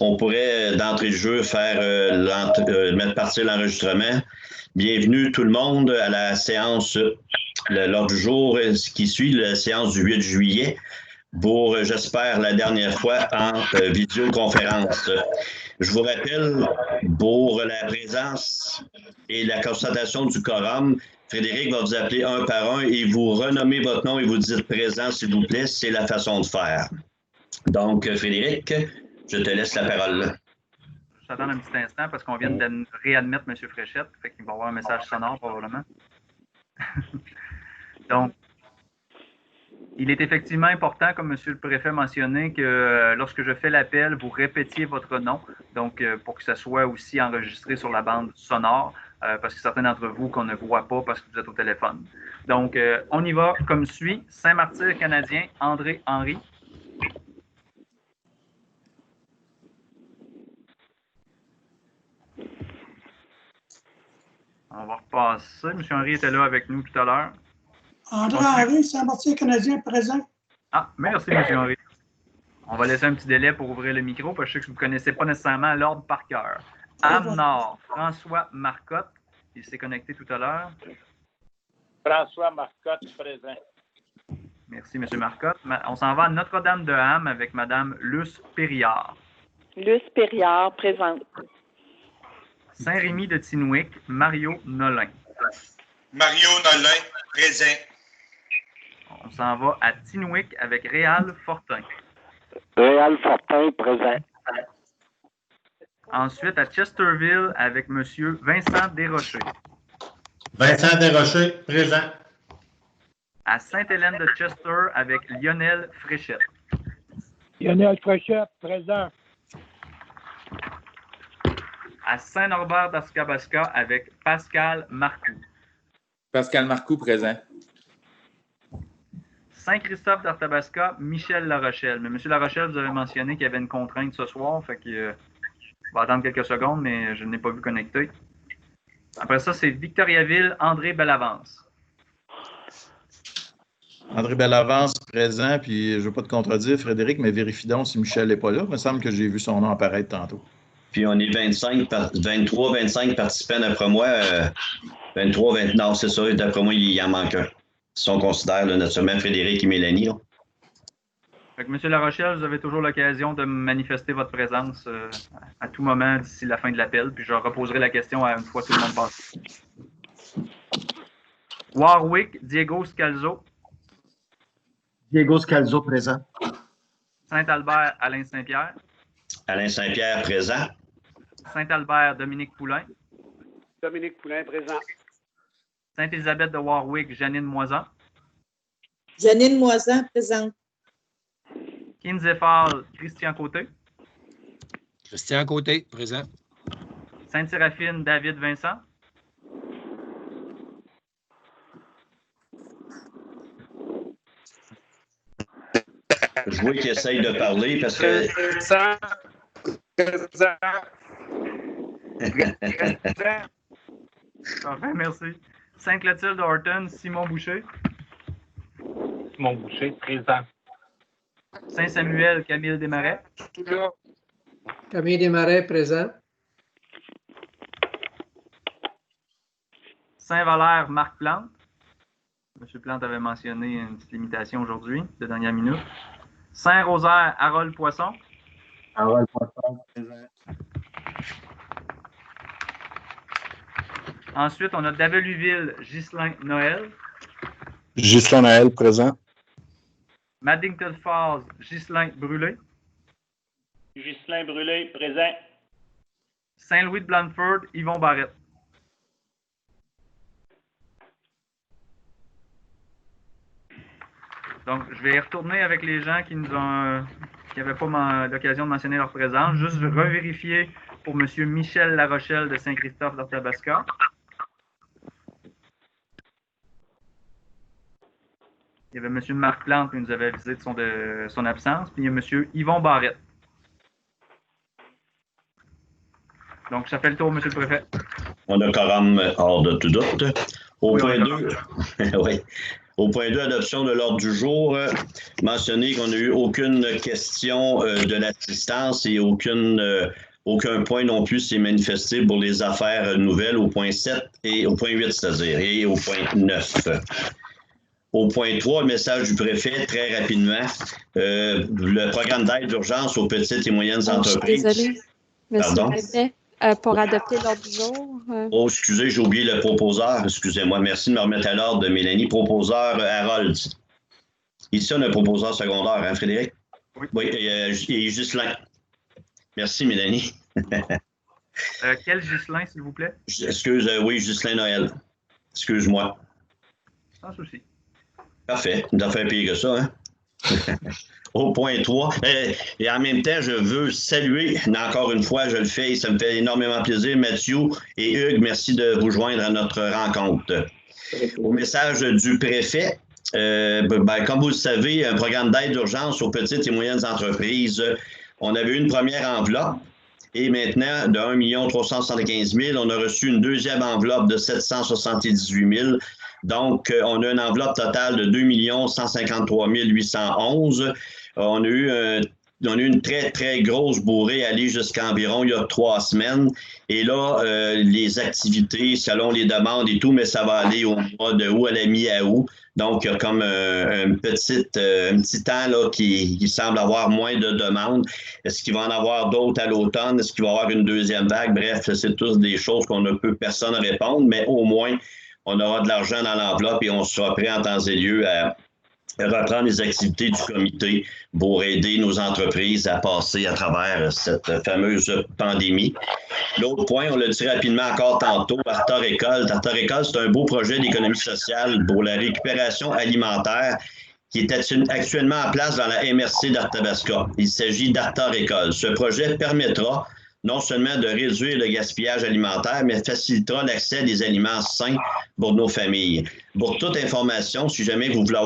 On pourrait, d'entrée de jeu, mettre partir l'enregistrement. Bienvenue tout le monde à la séance, l'ordre du jour qui suit, la séance du 8 juillet, pour, j'espère, la dernière fois en vidéoconférence. Je vous rappelle, pour la présence et la constatation du quorum, Frédéric va vous appeler un par un et vous renommez votre nom et vous dites présent, s'il vous plaît. C'est la façon de faire. Donc, Frédéric, je te laisse la parole. Je t'attends un petit instant parce qu'on vient de réadmettre M. Fréchette. Fait qu'il va y avoir un message sonore probablement. Donc, il est effectivement important, comme M. le préfet mentionnait, que lorsque je fais l'appel, vous répétiez votre nom, donc pour que ça soit aussi enregistré sur la bande sonore, parce que certains d'entre vous qu'on ne voit pas parce que vous êtes au téléphone. Donc, on y va comme suit. Saint-Martyr canadien, André Henry. On va repasser. M. Henry était là avec nous tout à l'heure. André Henry, Saint-Martyr canadien, présent. Ah, merci, M. Henry. On va laisser un petit délai pour ouvrir le micro, parce que je sais que vous ne connaissez pas nécessairement l'ordre par cœur. Âme-Nord, François Marcotte. Il s'est connecté tout à l'heure. François Marcotte, présent. Merci, M. Marcotte. On s'en va à Notre-Dame-de-Ham avec Mme Luce Périard. Luce Périard, présente. Saint-Rémy de Tinwick, Mario Nolin. Mario Nolin, présent. On s'en va à Tinwick avec Réal Fortin. Réal Fortin, présent. Ensuite, à Chesterville avec M. Vincent Desrochers. Vincent Desrochers, présent. À Sainte-Hélène de Chester avec Lionel Fréchette. Lionel Fréchette, présent. À Saint-Norbert d'Athabasca avec Pascal Marcoux. Pascal Marcoux, présent. Saint-Christophe d'Arthabasca, Michel Larochelle. Mais M. Larochelle, vous avez mentionné qu'il y avait une contrainte ce soir, fait que je vais attendre quelques secondes, mais je ne l'ai pas vu connecté. Après ça, c'est Victoriaville, André Bellavance. André Bellavance, présent, puis je ne veux pas te contredire, Frédéric, mais vérifie donc si Michel n'est pas là. Il me semble que j'ai vu son nom apparaître tantôt. Puis on est 23, 25 participants d'après moi. 23, 29, non, c'est ça. D'après moi, il en manque un. Si on considère là, naturellement Frédéric et Mélanie. Là. Fait que, M. Larochelle, vous avez toujours l'occasion de manifester votre présence à tout moment d'ici la fin de l'appel, puis je reposerai la question à une fois tout le monde passe. Warwick, Diego Scalzo. Diego Scalzo, présent. Saint-Albert, Alain Saint-Pierre. Alain Saint-Pierre, présent. Saint-Albert, Dominique Poulain. Dominique Poulain, présent. Sainte-Élisabeth de Warwick, Janine Moisan. Janine Moisan, présente. Kinzéphal, Christian Côté. Christian Côté, présent. Sainte-Séraphine, David Vincent. Je vois qu'il essaye de parler parce que... Enfin, merci. Sainte-Clotilde Horton, Simon Boucher. Simon Boucher, présent. Saint-Samuel, Camille Desmarais. Camille Desmarais, présent. Saint-Valère, Marc Plante. M. Plante avait mentionné une petite limitation aujourd'hui, de dernière minute. Saint-Rosaire, Harold Poisson. Harold Poisson, présent. Ensuite, on a Daveluville, Ghislain Noël. Ghislain Noël, présent. Maddington Falls, Ghislain Brûlé. Ghislain Brûlé, présent. Saint-Louis de Blandford, Yvon Barrette. Donc, je vais retourner avec les gens qui n'avaient pas l'occasion de mentionner leur présence. Juste revérifier pour M. Michel Larochelle de Saint-Christophe d'Arthabasca. Il y avait M. Marc Plante qui nous avait avisé de son absence. Puis il y a M. Yvon Barrette. Donc, ça fait le tour, M. le Préfet. On a quorum hors de tout doute. Au point 2, oui. Au point 2, adoption de l'ordre du jour. Mentionner qu'on n'a eu aucune question de l'assistance et aucun point non plus s'est manifesté pour les affaires nouvelles au point 7 et au point 8, c'est-à-dire, et au point 9. Au point 3, le message du préfet, très rapidement. Le programme d'aide d'urgence aux petites et moyennes entreprises. Je suis désolée, monsieur Pardon? le préfet. Pour adopter l'ordre du jour. Oh, excusez, j'ai oublié le proposeur. Excusez-moi. Merci de me remettre à l'ordre, Mélanie. Proposeur Harold. Ici, on a un proposeur secondaire, hein, Frédéric? Oui. Et Ghislain. Merci, Mélanie. Quel Ghislain, s'il vous plaît? Oui, Ghislain Noël. Excuse-moi. Sans souci. Parfait. Nous avons fait pire que ça, hein? Au point 3. Et en même temps, je veux saluer, encore une fois, je le fais et ça me fait énormément plaisir, Mathieu et Hugues, merci de vous joindre à notre rencontre. Au message du préfet, comme vous le savez, un programme d'aide d'urgence aux petites et moyennes entreprises, on avait eu une première enveloppe et maintenant, de 1 375 000, on a reçu une deuxième enveloppe de 778 000. Donc, on a une enveloppe totale de 2 153 811. On a eu une très, très grosse bourrée aller jusqu'environ il y a 3 semaines. Et là, les activités, selon les demandes et tout, mais ça va aller au mois de août à la mi-août. Donc, il y a comme un petit temps là, qui semble avoir moins de demandes. Est-ce qu'il va en avoir d'autres à l'automne? Est-ce qu'il va y avoir une deuxième vague? Bref, c'est tous des choses qu'on ne peut personne répondre, mais au moins, on aura de l'argent dans l'enveloppe et on sera prêt en temps et lieu à reprendre les activités du comité pour aider nos entreprises à passer à travers cette fameuse pandémie. L'autre point, on l'a dit rapidement encore tantôt, Arthur École. Arthur École, c'est un beau projet d'économie sociale pour la récupération alimentaire qui est actuellement en place dans la MRC d'Arthabasca. Il s'agit d'Arthur École. Ce projet permettra non seulement de réduire le gaspillage alimentaire, mais facilitera l'accès à des aliments sains pour nos familles. Pour toute information, si jamais vous voulez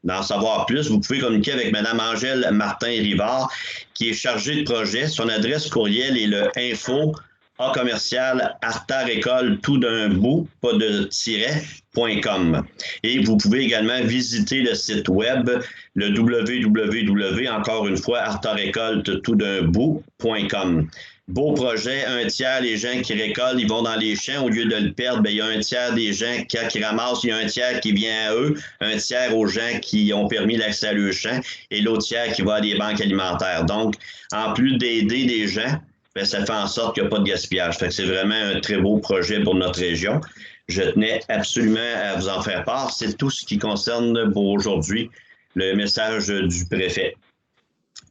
d'en savoir plus, vous pouvez communiquer avec Mme Angèle Martin-Rivard, qui est chargée de projet. Son adresse courriel est le info@artarécole, tout d'un bout, pas de tiret.com. Et vous pouvez également visiter le site web, le www, encore une fois, artarécolte, tout d'un bout.com. Beau projet, 1/3 les gens qui récoltent, ils vont dans les champs, au lieu de le perdre, bien, il y a 1/3 des gens qui ramassent, il y a 1/3 qui vient à eux, 1/3 aux gens qui ont permis l'accès à leur champ et l'autre tiers qui va à des banques alimentaires. Donc, en plus d'aider des gens, bien, ça fait en sorte qu'il n'y a pas de gaspillage. Fait que c'est vraiment un très beau projet pour notre région. Je tenais absolument à vous en faire part. C'est tout ce qui concerne pour aujourd'hui le message du préfet.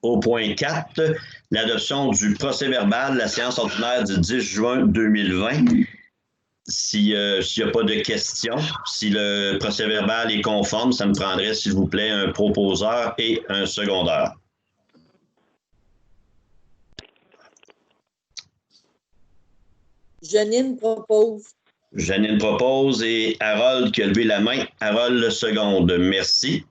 Au point 4, l'adoption du procès-verbal de la séance ordinaire du 10 juin 2020. S'il n'y a pas de questions, si le procès-verbal est conforme, ça me prendrait, s'il vous plaît, un proposeur et un secondeur. Janine propose. Janine propose et Harold qui a levé la main. Harold le seconde. Merci.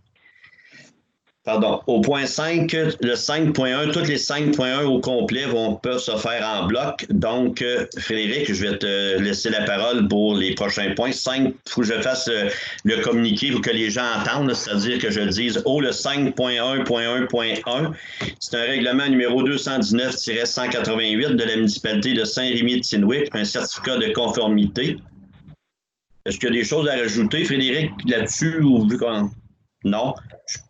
Pardon. Au point 5, le 5.1, toutes les 5.1 au complet peuvent se faire en bloc. Donc, Frédéric, je vais te laisser la parole pour les prochains points. 5, il faut que je fasse le communiqué pour que les gens entendent, c'est-à-dire que je dise « le 5.1.1.1 ». C'est un règlement numéro 219-188 de la municipalité de Saint-Rémy-de-Tinwick, un certificat de conformité. Est-ce qu'il y a des choses à rajouter, Frédéric, là-dessus? Ou vu qu'on... Non.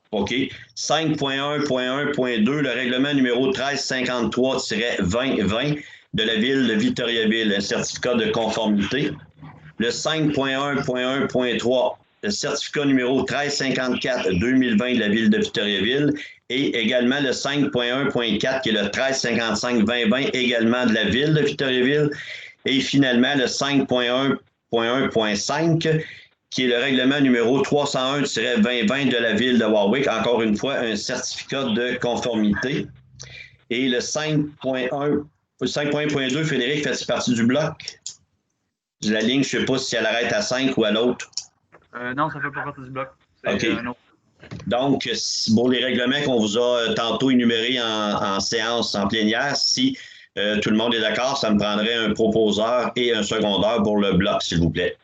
OK. 5.1.1.2, le règlement numéro 1353-2020 de la ville de Victoriaville, un certificat de conformité. Le 5.1.1.3, le certificat numéro 1354-2020 de la ville de Victoriaville. Et également le 5.1.4, qui est le 1355-2020, également de la ville de Victoriaville. Et finalement, le 5.1.1.5, qui est le règlement numéro 301-2020 de la ville de Warwick. Encore une fois, un certificat de conformité. Et le 5.1.2, Frédéric, fait partie du bloc? La ligne, je ne sais pas si elle arrête à 5 ou à l'autre. Non, ça ne fait pas partie du bloc. OK. Donc, pour les règlements qu'on vous a tantôt énumérés en séance, en plénière, si tout le monde est d'accord, ça me prendrait un proposeur et un secondeur pour le bloc, s'il vous plaît.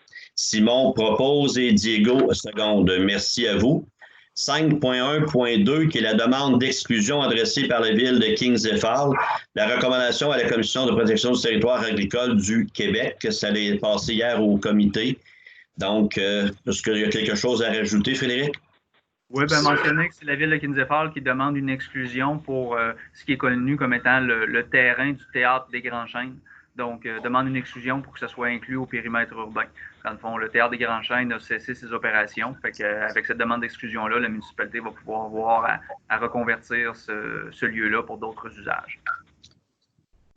Simon propose et Diego seconde. Merci à vous. 5.1.2, qui est la demande d'exclusion adressée par la Ville de Kings et Falls. La recommandation à la Commission de protection du territoire agricole du Québec. Ça allait passer hier au comité. Donc, est-ce qu'il y a quelque chose à rajouter, Frédéric? Oui, bien mentionner que c'est la Ville de Kings et Falls qui demande une exclusion pour ce qui est connu comme étant le terrain du théâtre des Grands Chênes. Donc, demande une exclusion pour que ça soit inclus au périmètre urbain. Dans le fond, le Théâtre des Grands Chênes a cessé ses opérations. Fait qu'avec cette demande d'exclusion-là, la municipalité va pouvoir voir à reconvertir ce lieu-là pour d'autres usages.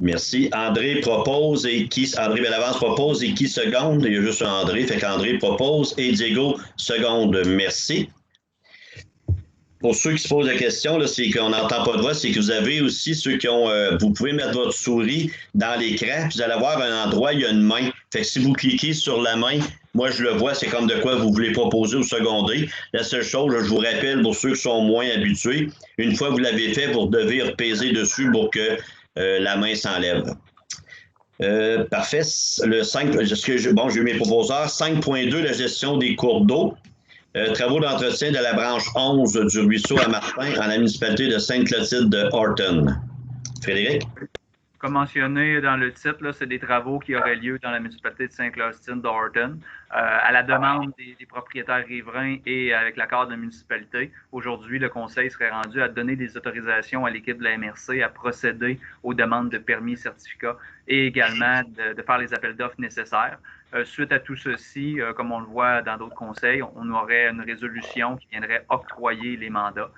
Merci. André propose et André Bellavance propose et qui seconde? Il y a juste un André, fait qu'André propose et Diego seconde. Merci. Pour ceux qui se posent la question, c'est qu'on n'entend pas de voix, c'est que vous avez aussi ceux qui ont... vous pouvez mettre votre souris dans l'écran, puis vous allez voir un endroit, il y a une main. Fait que si vous cliquez sur la main, moi je le vois, c'est comme de quoi vous voulez proposer ou seconder. La seule chose, je vous rappelle, pour ceux qui sont moins habitués, une fois que vous l'avez fait, vous devez repaiser dessus pour que la main s'enlève. Parfait. Le 5, j'ai eu mes proposeurs. 5.2, la gestion des cours d'eau. Travaux d'entretien de la branche 11 du ruisseau à Martin en la municipalité de Sainte-Clotilde de Horton. Frédéric? Comme mentionné dans le titre, c'est des travaux qui auraient lieu dans la municipalité de Sainte-Clotilde de Horton à la demande des propriétaires riverains et avec l'accord de la municipalité. Aujourd'hui, le conseil serait rendu à donner des autorisations à l'équipe de la MRC à procéder aux demandes de permis et certificats et également de faire les appels d'offres nécessaires. Suite à tout ceci, comme on le voit dans d'autres conseils, on aurait une résolution qui viendrait octroyer les mandats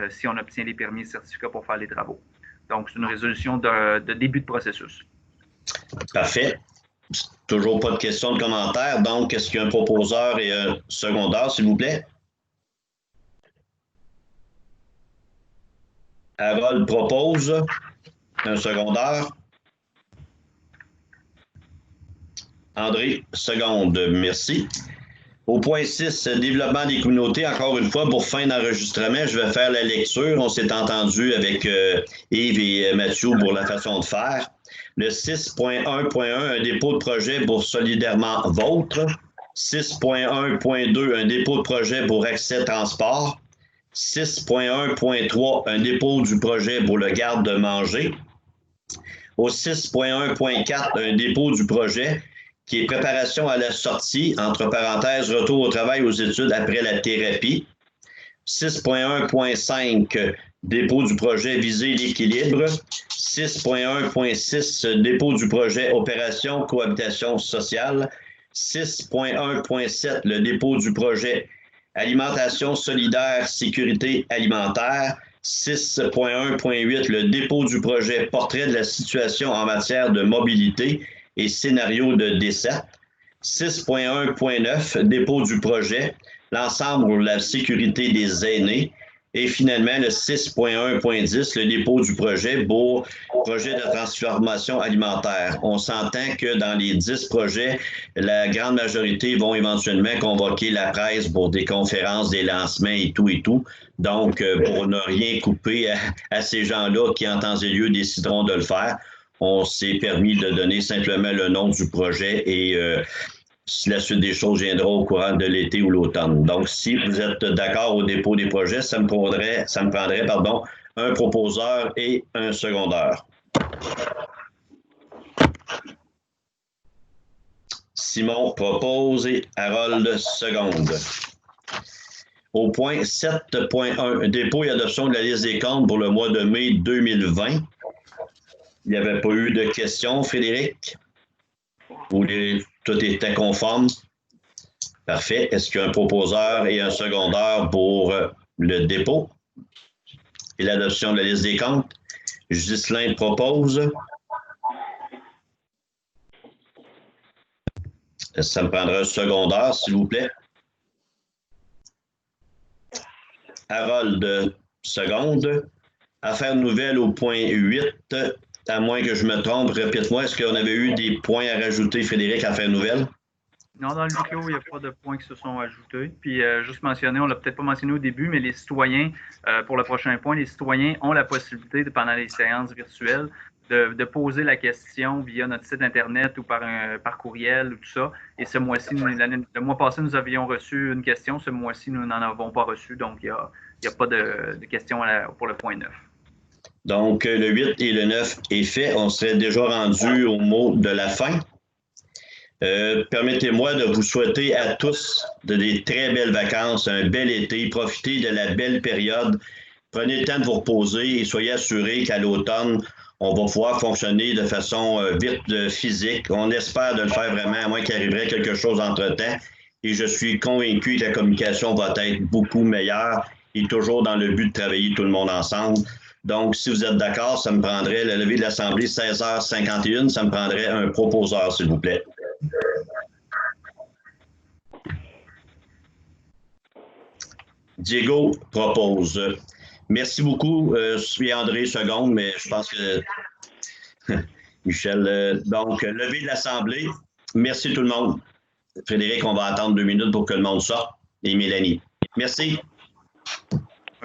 si on obtient les permis et certificats pour faire les travaux. Donc, c'est une résolution de début de processus. Parfait. Toujours pas de questions, de commentaires. Donc, est-ce qu'il y a un proposeur et un secondeur, s'il vous plaît? Harold propose un secondeur. André, seconde. Merci. Au point 6, développement des communautés. Encore une fois, pour fin d'enregistrement, je vais faire la lecture. On s'est entendu avec Yves et Mathieu pour la façon de faire. Le 6.1.1, un dépôt de projet pour Solidairement Vôtre. 6.1.2, un dépôt de projet pour Accès Transport. 6.1.3, un dépôt du projet pour le garde-manger. Au 6.1.4, un dépôt du projet qui est préparation à la sortie, entre parenthèses, retour au travail aux études après la thérapie. 6.1.5, dépôt du projet Viser l'équilibre. 6.1.6, dépôt du projet Opération Cohabitation sociale. 6.1.7, le dépôt du projet Alimentation solidaire, sécurité alimentaire. 6.1.8, le dépôt du projet Portrait de la situation en matière de mobilité et scénario de décès. 6.1.9, dépôt du projet, l'ensemble pour la sécurité des aînés. Et finalement, le 6.1.10, le dépôt du projet pour projet de transformation alimentaire. On s'entend que dans les 10 projets, la grande majorité vont éventuellement convoquer la presse pour des conférences, des lancements et tout et tout. Donc, pour ne rien couper à ces gens-là qui, en temps et lieu, décideront de le faire, on s'est permis de donner simplement le nom du projet et la suite des choses viendra au courant de l'été ou l'automne. Donc, si vous êtes d'accord au dépôt des projets, ça me prendrait un proposeur et un secondeur. Simon propose et Harold seconde. Au point 7.1, dépôt et adoption de la liste des comptes pour le mois de mai 2020. Il n'y avait pas eu de questions, Frédéric? Tout était conforme? Parfait. Est-ce qu'il y a un proposeur et un secondeur pour le dépôt et l'adoption de la liste des comptes? Ghislain propose. Ça me prendra un secondeur, s'il vous plaît. Harold, seconde. Affaires nouvelles au point 8. À moins que je me trompe, répète-moi, est-ce qu'on avait eu des points à rajouter, Frédéric, à Affaires nouvelles? Non, dans le clos, il n'y a pas de points qui se sont ajoutés. Puis, juste mentionné, on ne l'a peut-être pas mentionné au début, mais les citoyens, pour le prochain point, les citoyens ont la possibilité, pendant les séances virtuelles, de poser la question via notre site Internet ou par courriel ou tout ça. Et ce mois-ci, le mois passé, nous avions reçu une question. Ce mois-ci, nous n'en avons pas reçu. Donc, il n'y a pas de questions pour le point 9. Donc, le 8 et le 9 est fait. On serait déjà rendu au mot de la fin. Permettez-moi de vous souhaiter à tous des très belles vacances, un bel été. Profitez de la belle période. Prenez le temps de vous reposer et soyez assurés qu'à l'automne, on va pouvoir fonctionner de façon vite physique. On espère de le faire vraiment, à moins qu'il arriverait quelque chose entre-temps. Et je suis convaincu que la communication va être beaucoup meilleure et toujours dans le but de travailler tout le monde ensemble. Donc, si vous êtes d'accord, ça me prendrait le lever de l'Assemblée 16h51, ça me prendrait un proposeur, s'il vous plaît. Diego propose. Merci beaucoup. Je suis André Seconde, mais je pense que Michel. Donc, lever de l'Assemblée. Merci tout le monde. Frédéric, on va attendre 2 minutes pour que le monde sorte. Et Mélanie. Merci.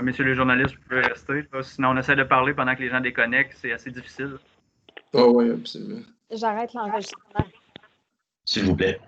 Messieurs les journalistes, vous pouvez rester. Sinon, on essaie de parler pendant que les gens déconnectent. C'est assez difficile. Oh oui, absolument. J'arrête l'enregistrement. S'il vous plaît.